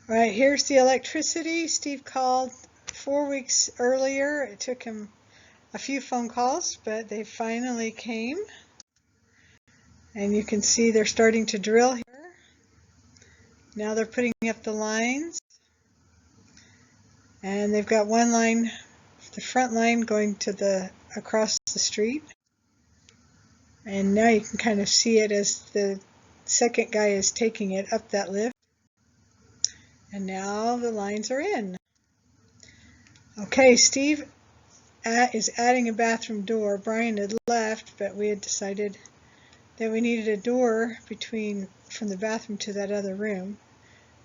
All right, here's the electricity. Steve called 4 weeks earlier. It took him a few phone calls, but they finally came. And you can see they're starting to drill here. Now they're putting up the lines. And they've got one line, the front line, going to across the street. And now you can kind of see it as the second guy is taking it up that lift. And now the lines are in. Okay, Steve is adding a bathroom door. Brian had left, but we had decided that we needed a door from the bathroom to that other room.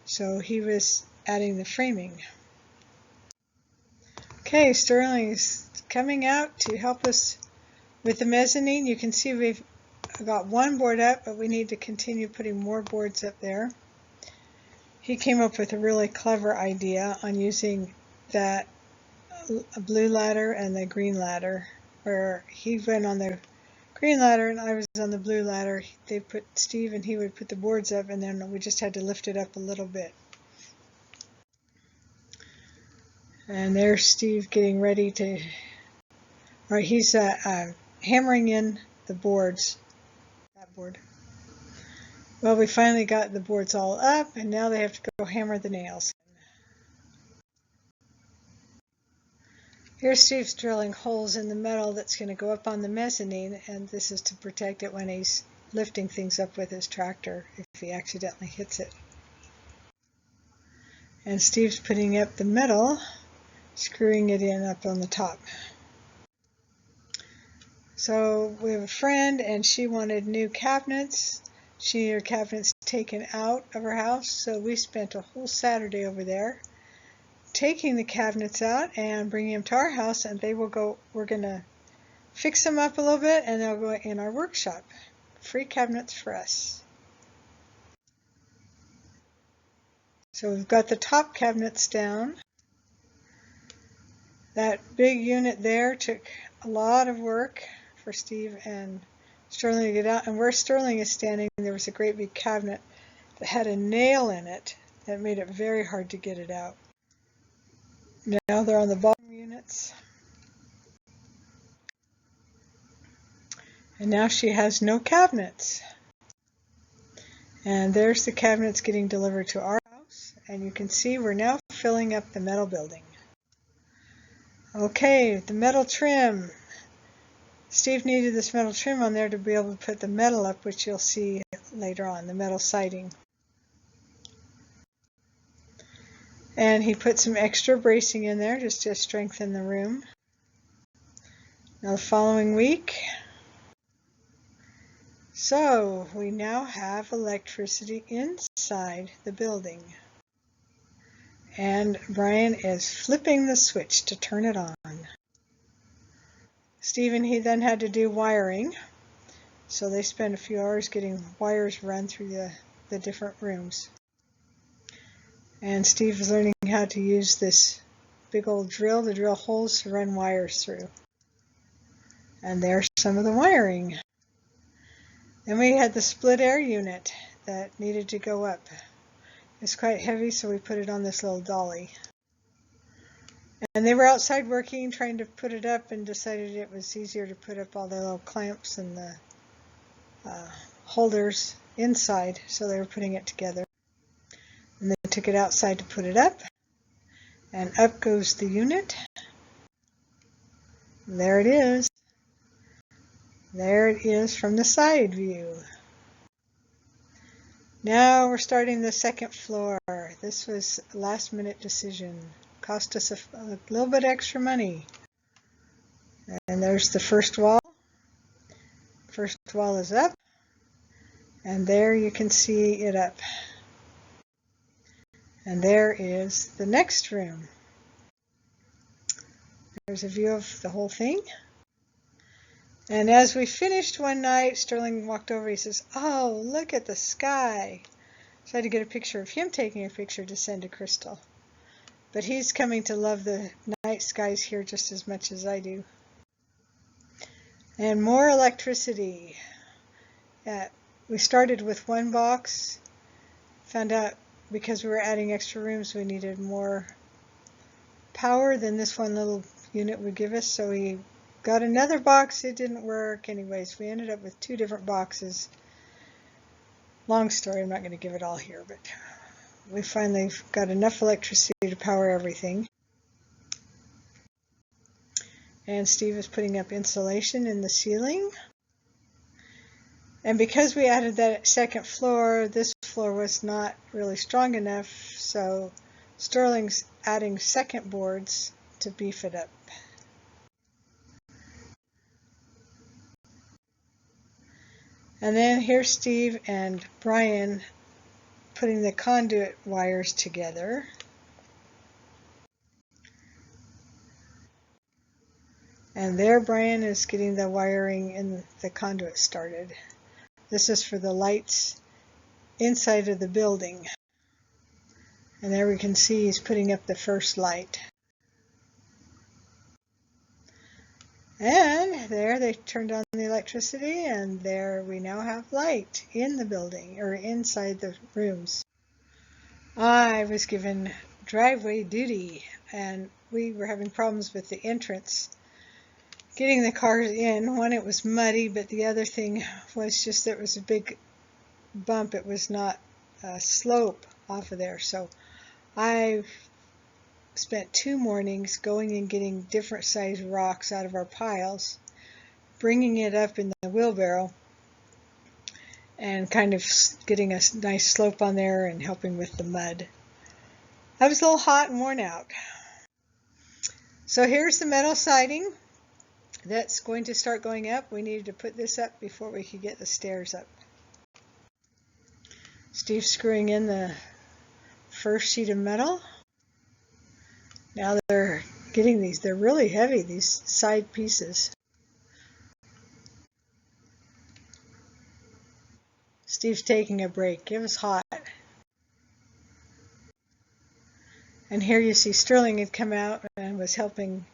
So he was adding the framing. Okay, Sterling is coming out to help us with the mezzanine. You can see we've got one board up, but we need to continue putting more boards up there. He came up with a really clever idea on using that blue ladder and the green ladder, where he went on the green ladder and I was on the blue ladder. They put Steve and he would put the boards up, and then we just had to lift it up a little bit. And there's Steve getting ready to, or he's hammering in the boards. That board. Well, we finally got the boards all up, and now they have to go hammer the nails. Here's Steve's drilling holes in the metal that's going to go up on the mezzanine, and this is to protect it when he's lifting things up with his tractor if he accidentally hits it. And Steve's putting up the metal, screwing it in up on the top. So we have a friend, and she wanted new cabinets. She needed her cabinets taken out of her house, so we spent a whole Saturday over there taking the cabinets out and bringing them to our house, and we're going to fix them up a little bit, and they'll go in our workshop. Free cabinets for us. So we've got the top cabinets down. That big unit there took a lot of work for Steve and Sterling to get out, and where Sterling is standing, there was a great big cabinet that had a nail in it that made it very hard to get it out. Now they're on the bottom units. And now she has no cabinets. And there's the cabinets getting delivered to our house. And you can see we're now filling up the metal building. Okay, the metal trim. Steve needed this metal trim on there to be able to put the metal up, which you'll see later on, the metal siding. And he put some extra bracing in there just to strengthen the room. Now the following week, so we now have electricity inside the building. And Brian is flipping the switch to turn it on. Steve and he then had to do wiring. So they spent a few hours getting wires run through the different rooms. And Steve is learning how to use this big old drill to drill holes to run wires through. And there's some of the wiring. Then we had the split air unit that needed to go up. It's quite heavy, so we put it on this little dolly. And they were outside working, trying to put it up, and decided it was easier to put up all the little clamps and the holders inside, so they were putting it together. And they took it outside to put it up, and up goes the unit. There it is. There it is from the side view. Now we're starting the second floor. This was a last minute decision. Cost us a little bit extra money. And there's the first wall. First wall is up. And there you can see it up. And there is the next room. There's a view of the whole thing. And as we finished one night, Sterling walked over. He says, "Oh, look at the sky." So I had to get a picture of him taking a picture to send to Crystal. But he's coming to love the night skies here just as much as I do. And more electricity. We started with one box, found out because we were adding extra rooms, we needed more power than this one little unit would give us, so we got another box. It didn't work. Anyways, we ended up with 2 different boxes. Long story, I'm not going to give it all here, but we finally got enough electricity to power everything. And Steve is putting up insulation in the ceiling. And because we added that second floor, this floor was not really strong enough, so Sterling's adding second boards to beef it up. And then here's Steve and Brian putting the conduit wires together. And there Brian is getting the wiring in the conduit started. This is for the lights inside of the building. And there we can see he's putting up the first light. And there they turned on the electricity, and there we now have light in the building, or inside the rooms. I was given driveway duty, and we were having problems with the entrance. Getting the cars in, one, it was muddy, but the other thing was just there was a big bump. It was not a slope off of there. So I spent 2 mornings going and getting different sized rocks out of our piles, bringing it up in the wheelbarrow, and kind of getting a nice slope on there and helping with the mud. I was a little hot and worn out. So here's the metal siding that's going to start going up. We needed to put this up before we could get the stairs up. Steve's screwing in the first sheet of metal. Now they're getting these. They're really heavy, these side pieces. Steve's taking a break. It was hot. And here you see Sterling had come out and was helping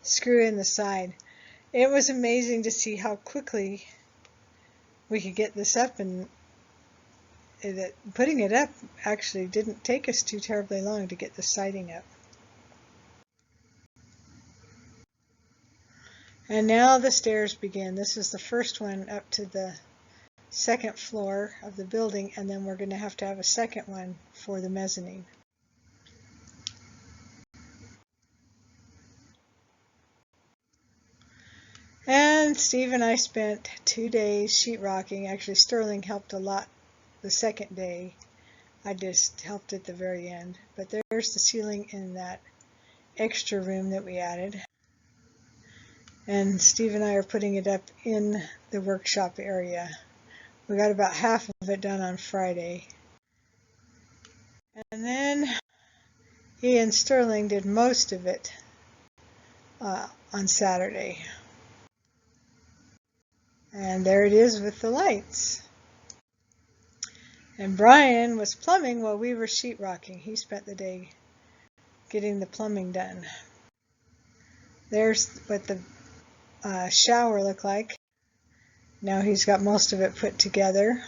screw in the side. It was amazing to see how quickly we could get this up, and putting it up actually didn't take us too terribly long to get the siding up. And now the stairs begin. This is the first one up to the second floor of the building, and then we're going to have a second one for the mezzanine. And Steve and I spent 2 days sheetrocking. Actually, Sterling helped a lot the second day. I just helped at the very end. But there's the ceiling in that extra room that we added. And Steve and I are putting it up in the workshop area. We got about half of it done on Friday. And then he and Sterling did most of it on Saturday. And there it is with the lights. And Brian was plumbing while we were sheetrocking. He spent the day getting the plumbing done. There's what the shower looked like. Now he's got most of it put together.